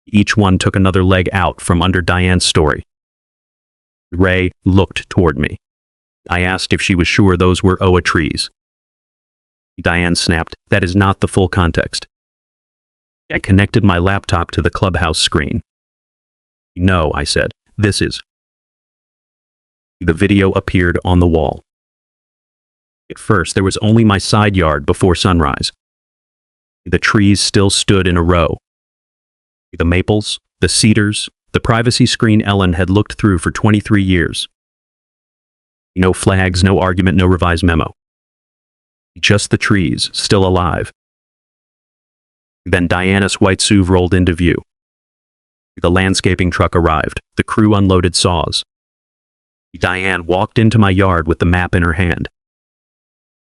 Each one took another leg out from under Diane's story. Ray looked toward me. I asked if she was sure those were HOA trees. Diane snapped, that is not the full context. I connected my laptop to the clubhouse screen. No, I said, this is. The video appeared on the wall. At first, there was only my side yard before sunrise. The trees still stood in a row. The maples, the cedars, the privacy screen Ellen had looked through for 23 years. No flags, no argument, no revised memo. Just the trees, still alive. Then Diana's white SUV rolled into view. The landscaping truck arrived. The crew unloaded saws. Diane walked into my yard with the map in her hand.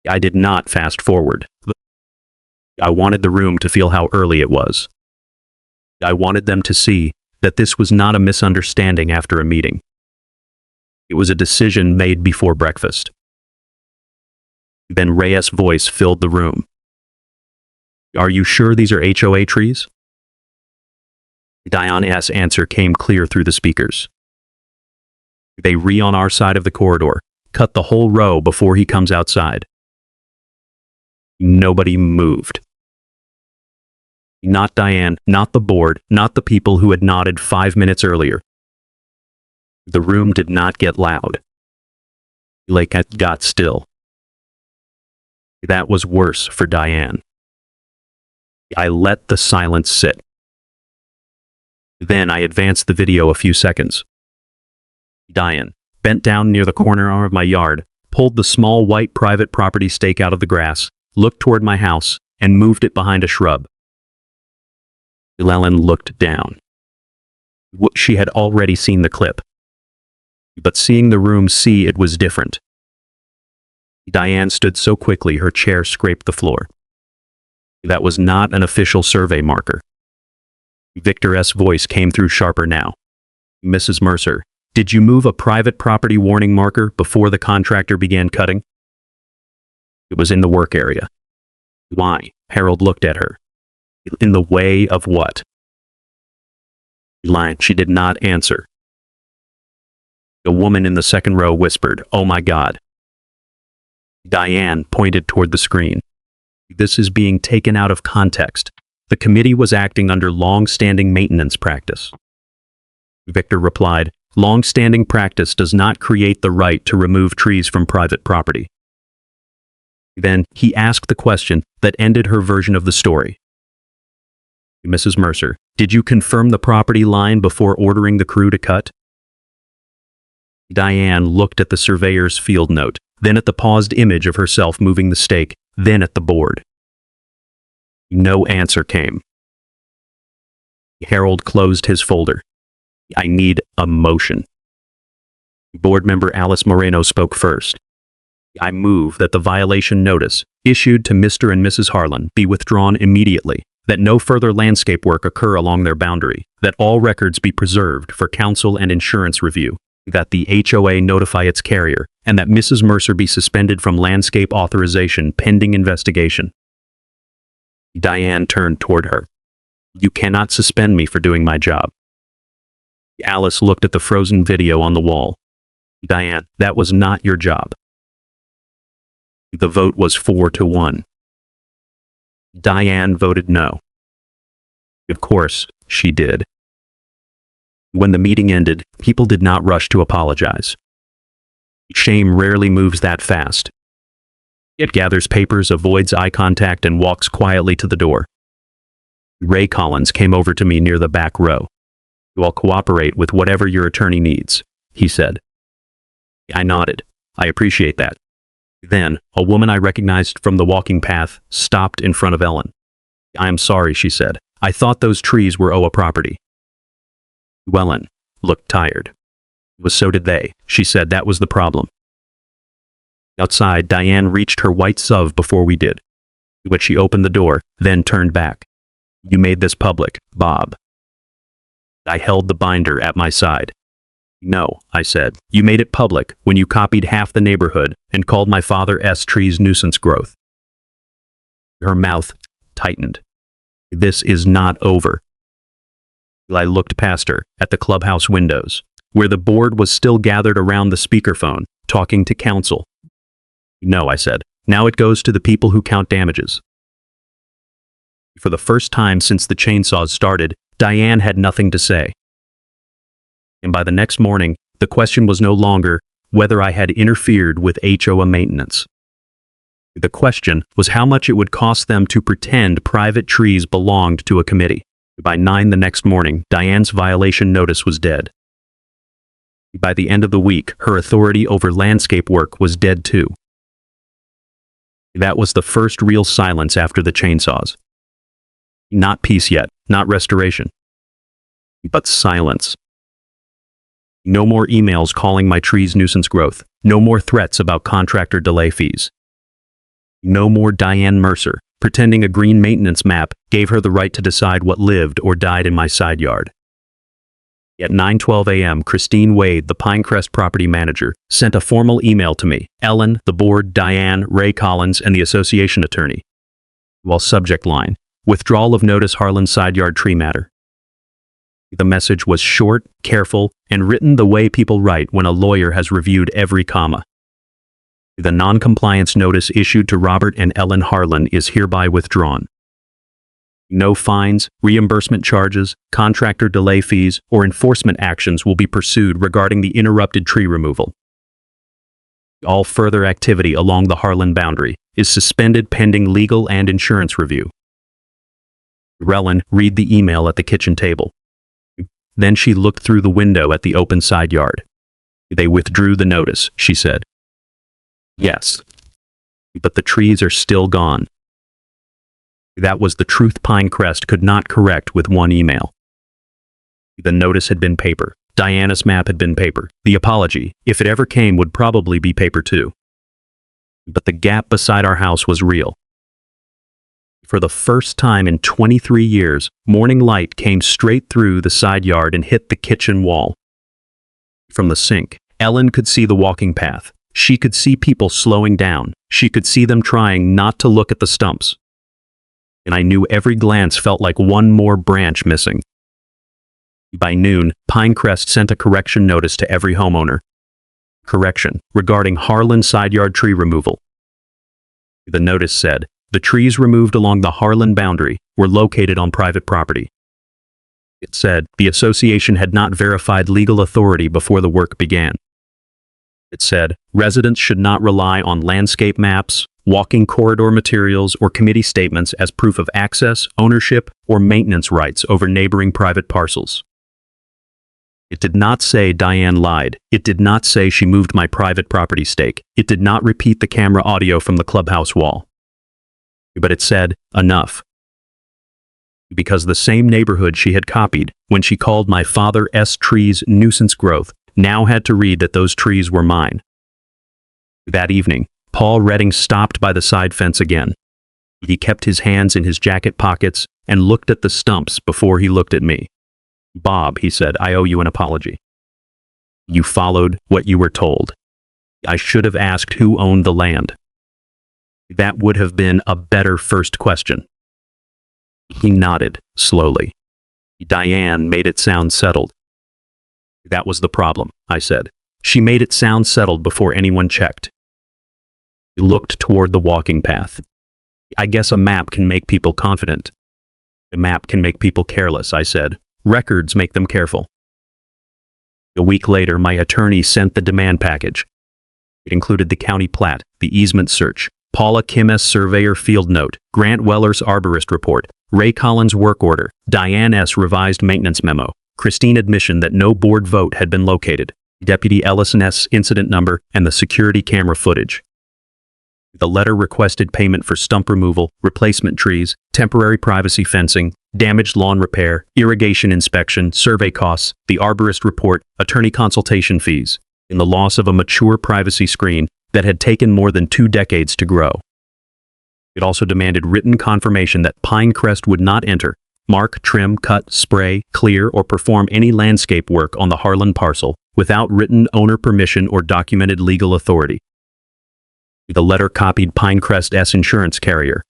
I did not fast forward. I wanted the room to feel how early it was. I wanted them to see that this was not a misunderstanding after a meeting. It was a decision made before breakfast. Then Reyes' voice filled the room. Are you sure these are HOA trees? Diane's answer came clear through the speakers. They re on our side of the corridor, cut the whole row before he comes outside. Nobody moved. Not Diane, not the board, not the people who had nodded 5 minutes earlier. The room did not get loud. Like it got still. That was worse for Diane. I let the silence sit. Then I advanced the video a few seconds. Diane, bent down near the corner of my yard, pulled the small white private property stake out of the grass, looked toward my house, and moved it behind a shrub. Ellen looked down. She had already seen the clip. But seeing the room see it was different. Diane stood so quickly her chair scraped the floor. That was not an official survey marker. Victor's voice came through sharper now. Mrs. Mercer, did you move a private property warning marker before the contractor began cutting? It was in the work area. Why? Harold looked at her. In the way of what? She did not answer. A woman in the second row whispered, "Oh my God." Diane pointed toward the screen. This is being taken out of context. The committee was acting under long-standing maintenance practice. Victor replied, "Long-standing practice does not create the right to remove trees from private property." Then he asked the question that ended her version of the story. Mrs. Mercer, did you confirm the property line before ordering the crew to cut? Diane looked at the surveyor's field note, then at the paused image of herself moving the stake, then at the board. No answer came. Harold closed his folder. I need a motion. Board member Alice Moreno spoke first. I move that the violation notice issued to Mr. and Mrs. Harlan be withdrawn immediately, that no further landscape work occur along their boundary, that all records be preserved for council and insurance review, that the HOA notify its carrier, and that Mrs. Mercer be suspended from landscape authorization pending investigation. Diane turned toward her. You cannot suspend me for doing my job. Alice looked at the frozen video on the wall. Diane, that was not your job. The vote was 4-1. Diane voted no. Of course, she did. When the meeting ended, people did not rush to apologize. Shame rarely moves that fast. It gathers papers, avoids eye contact, and walks quietly to the door. Ray Collins came over to me near the back row. I'll cooperate with whatever your attorney needs, he said. I nodded. I appreciate that. Then, a woman I recognized from the walking path stopped in front of Ellen. I am sorry, she said. I thought those trees were HOA property. Ellen looked tired. Well, so did they. She said that was the problem. Outside, Diane reached her white SUV before we did. But she opened the door, then turned back. You made this public, Bob. I held the binder at my side. No, I said. You made it public when you copied half the neighborhood and called my father's trees nuisance growth. Her mouth tightened. This is not over. I looked past her at the clubhouse windows, where the board was still gathered around the speakerphone, talking to counsel. No, I said. Now it goes to the people who count damages. For the first time since the chainsaws started, Diane had nothing to say. And by the next morning, the question was no longer whether I had interfered with HOA maintenance. The question was how much it would cost them to pretend private trees belonged to a committee. By 9 the next morning, Diane's violation notice was dead. By the end of the week, her authority over landscape work was dead too. That was the first real silence after the chainsaws. Not peace yet, not restoration, but silence. No more emails calling my trees nuisance growth. No more threats about contractor delay fees. No more Diane Mercer pretending a green maintenance map gave her the right to decide what lived or died in my side yard. At 9:12 a.m., Christine Wade, the Pinecrest property manager, sent a formal email to me, Ellen, the board, Diane, Ray Collins, and the association attorney. While subject line, withdrawal of notice Harlan side yard tree matter. The message was short, careful, and written the way people write when a lawyer has reviewed every comma. The non-compliance notice issued to Robert and Ellen Harlan is hereby withdrawn. No fines, reimbursement charges, contractor delay fees, or enforcement actions will be pursued regarding the interrupted tree removal. All further activity along the Harlan boundary is suspended pending legal and insurance review. Ellen read the email at the kitchen table. Then she looked through the window at the open side yard. They withdrew the notice, she said. Yes. But the trees are still gone. That was the truth Pinecrest could not correct with one email. The notice had been paper. Diana's map had been paper. The apology, if it ever came, would probably be paper too. But the gap beside our house was real. For the first time in 23 years, morning light came straight through the side yard and hit the kitchen wall. From the sink, Ellen could see the walking path. She could see people slowing down. She could see them trying not to look at the stumps. And I knew every glance felt like one more branch missing. By noon, Pinecrest sent a correction notice to every homeowner. Correction regarding Harlan side yard tree removal. The notice said, the trees removed along the Harlan boundary were located on private property. It said the association had not verified legal authority before the work began. It said residents should not rely on landscape maps, walking corridor materials, or committee statements as proof of access, ownership, or maintenance rights over neighboring private parcels. It did not say Diane lied. It did not say she moved my private property stake. It did not repeat the camera audio from the clubhouse wall. But it said, enough. Because the same neighborhood she had copied when she called my father's trees nuisance growth now had to read that those trees were mine. That evening, Paul Redding stopped by the side fence again. He kept his hands in his jacket pockets and looked at the stumps before he looked at me. Bob, he said, I owe you an apology. You followed what you were told. I should have asked who owned the land. That would have been a better first question. He nodded, slowly. Diane made it sound settled. That was the problem, I said. She made it sound settled before anyone checked. He looked toward the walking path. I guess a map can make people confident. A map can make people careless, I said. Records make them careful. A week later, my attorney sent the demand package. It included the county plat, the easement search, Paula Kim's surveyor field note, Grant Weller's arborist report, Ray Collins' work order, Diane S. revised maintenance memo, Christine admission that no board vote had been located, Deputy Ellison S. incident number, and the security camera footage. The letter requested payment for stump removal, replacement trees, temporary privacy fencing, damaged lawn repair, irrigation inspection, survey costs, the arborist report, attorney consultation fees, and the loss of a mature privacy screen that had taken more than 2 decades to grow. It also demanded written confirmation that Pinecrest would not enter, mark, trim, cut, spray, clear, or perform any landscape work on the Harlan parcel without written owner permission or documented legal authority. The letter copied Pinecrest's insurance carrier.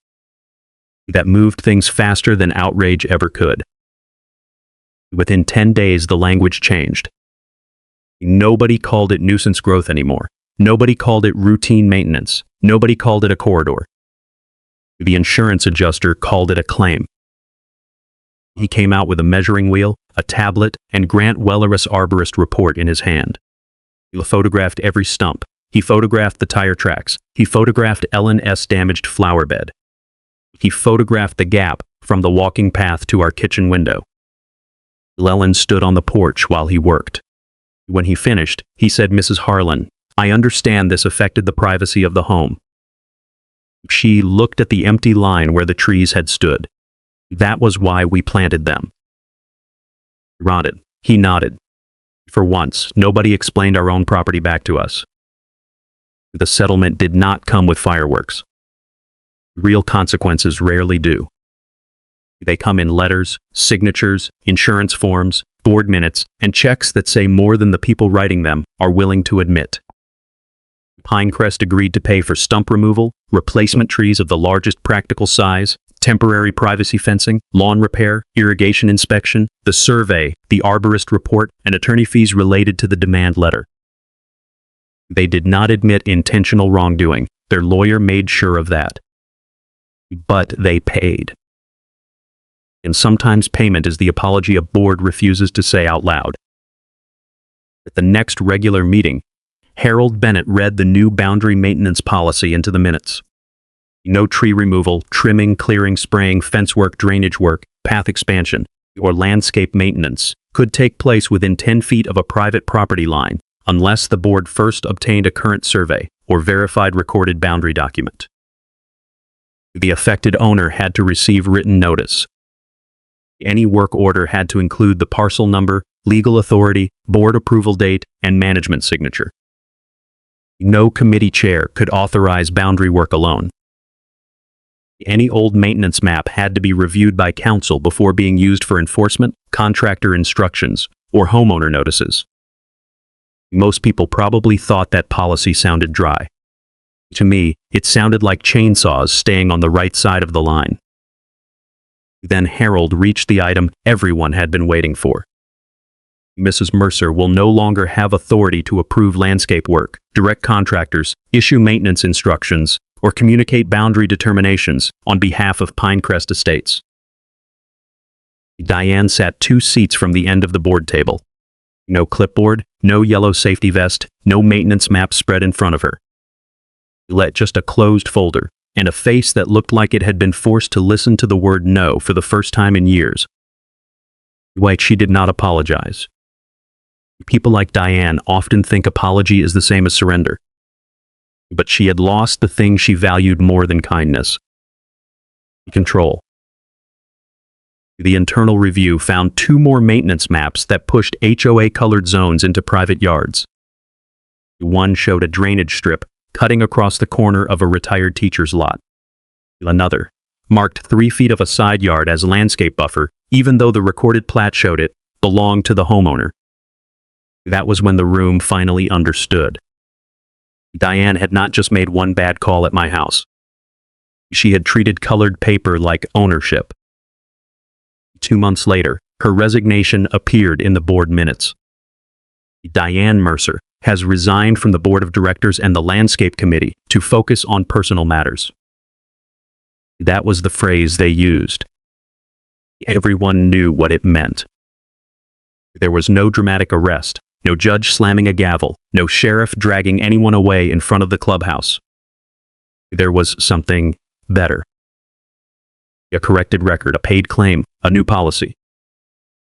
That moved things faster than outrage ever could. Within 10 days, the language changed. Nobody called it nuisance growth anymore. Nobody called it routine maintenance. Nobody called it a corridor. The insurance adjuster called it a claim. He came out with a measuring wheel, a tablet, and Grant Weller's arborist report in his hand. He photographed every stump. He photographed the tire tracks. He photographed Ellen's damaged flower bed. He photographed the gap from the walking path to our kitchen window. Ellen stood on the porch while he worked. When he finished, he said, Mrs. Harlan, I understand this affected the privacy of the home. She looked at the empty line where the trees had stood. That was why we planted them. He nodded. For once, nobody explained our own property back to us. The settlement did not come with fireworks. Real consequences rarely do. They come in letters, signatures, insurance forms, board minutes, and checks that say more than the people writing them are willing to admit. Pinecrest agreed to pay for stump removal, replacement trees of the largest practical size, temporary privacy fencing, lawn repair, irrigation inspection, the survey, the arborist report, and attorney fees related to the demand letter. They did not admit intentional wrongdoing. Their lawyer made sure of that. But they paid. And sometimes payment is the apology a board refuses to say out loud. At the next regular meeting, Harold Bennett read the new boundary maintenance policy into the minutes. No tree removal, trimming, clearing, spraying, fence work, drainage work, path expansion, or landscape maintenance could take place within 10 feet of a private property line unless the board first obtained a current survey or verified recorded boundary document. The affected owner had to receive written notice. Any work order had to include the parcel number, legal authority, board approval date, and management signature. No committee chair could authorize boundary work alone. Any old maintenance map had to be reviewed by council before being used for enforcement, contractor instructions, or homeowner notices. Most people probably thought that policy sounded dry. To me, it sounded like chainsaws staying on the right side of the line. Then Harold reached the item everyone had been waiting for. Mrs. Mercer will no longer have authority to approve landscape work, direct contractors, issue maintenance instructions, or communicate boundary determinations on behalf of Pinecrest Estates. Diane sat 2 seats from the end of the board table. No clipboard, no yellow safety vest, no maintenance map spread in front of her. Just a closed folder, and a face that looked like it had been forced to listen to the word no for the first time in years. She did not apologize. People like Diane often think apology is the same as surrender. But she had lost the thing she valued more than kindness: control. The internal review found 2 more maintenance maps that pushed HOA-colored zones into private yards. One showed a drainage strip cutting across the corner of a retired teacher's lot. Another marked 3 feet of a side yard as landscape buffer, even though the recorded plat showed it belonged to the homeowner. That was when the room finally understood. Diane had not just made one bad call at my house. She had treated colored paper like ownership. 2 months later, her resignation appeared in the board minutes. Diane Mercer has resigned from the board of directors and the landscape committee to focus on personal matters. That was the phrase they used. Everyone knew what it meant. There was no dramatic arrest, no judge slamming a gavel, no sheriff dragging anyone away in front of the clubhouse. There was something better. A corrected record, a paid claim, a new policy.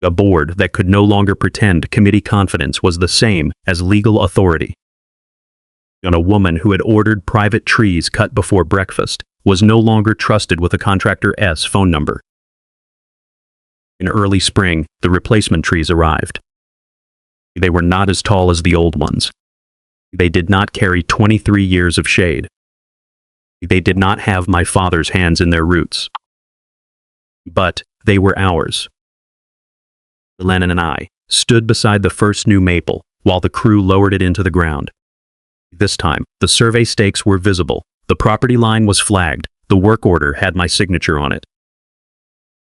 A board that could no longer pretend committee confidence was the same as legal authority. And a woman who had ordered private trees cut before breakfast was no longer trusted with a contractor's phone number. In early spring, the replacement trees arrived. They were not as tall as the old ones. They did not carry 23 years of shade. They did not have my father's hands in their roots. But they were ours. Lennon and I stood beside the first new maple while the crew lowered it into the ground. This time, the survey stakes were visible, the property line was flagged, the work order had my signature on it.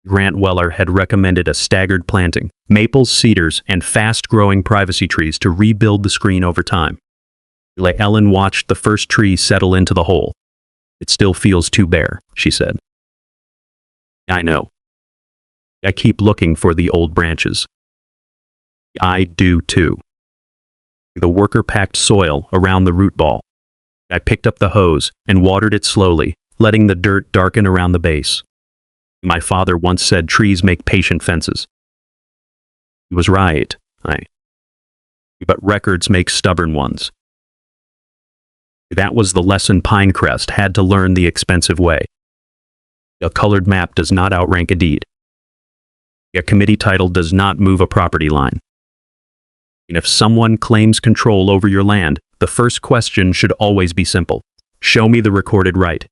Grant Weller had recommended a staggered planting, maples, cedars, and fast-growing privacy trees to rebuild the screen over time. Ellen watched the first tree settle into the hole. "It still feels too bare," she said. "I know. I keep looking for the old branches." "I do too." The worker packed soil around the root ball. I picked up the hose and watered it slowly, letting the dirt darken around the base. My father once said trees make patient fences. He was right, but records make stubborn ones. That was the lesson Pinecrest had to learn the expensive way. A colored map does not outrank a deed. A committee title does not move a property line. And if someone claims control over your land, the first question should always be simple: show me the recorded right.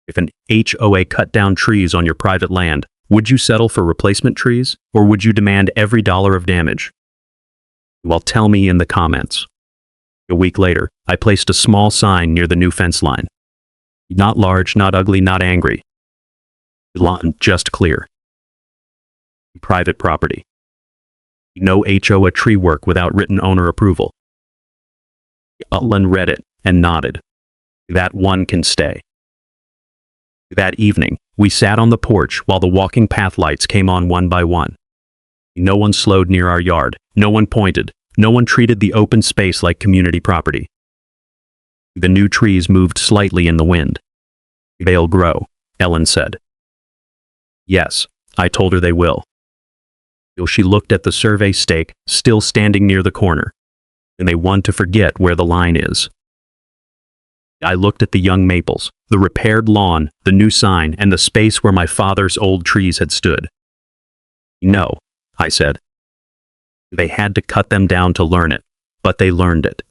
If an HOA cut down trees on your private land, would you settle for replacement trees, or would you demand every dollar of damage? Well, tell me in the comments. A week later, I placed a small sign near the new fence line. Not large, not ugly, not angry. Line just clear. Private property. No HOA tree work without written owner approval. Ellen read it and nodded. That one can stay. That evening, we sat on the porch while the walking path lights came on one by one. No one slowed near our yard, no one pointed, no one treated the open space like community property. The new trees moved slightly in the wind. "They'll grow," Ellen said. "Yes," I told her they will. She looked at the survey stake, still standing near the corner. And they want to forget where the line is. I looked at the young maples, the repaired lawn, the new sign, and the space where my father's old trees had stood. "No," I said. They had to cut them down to learn it, but they learned it.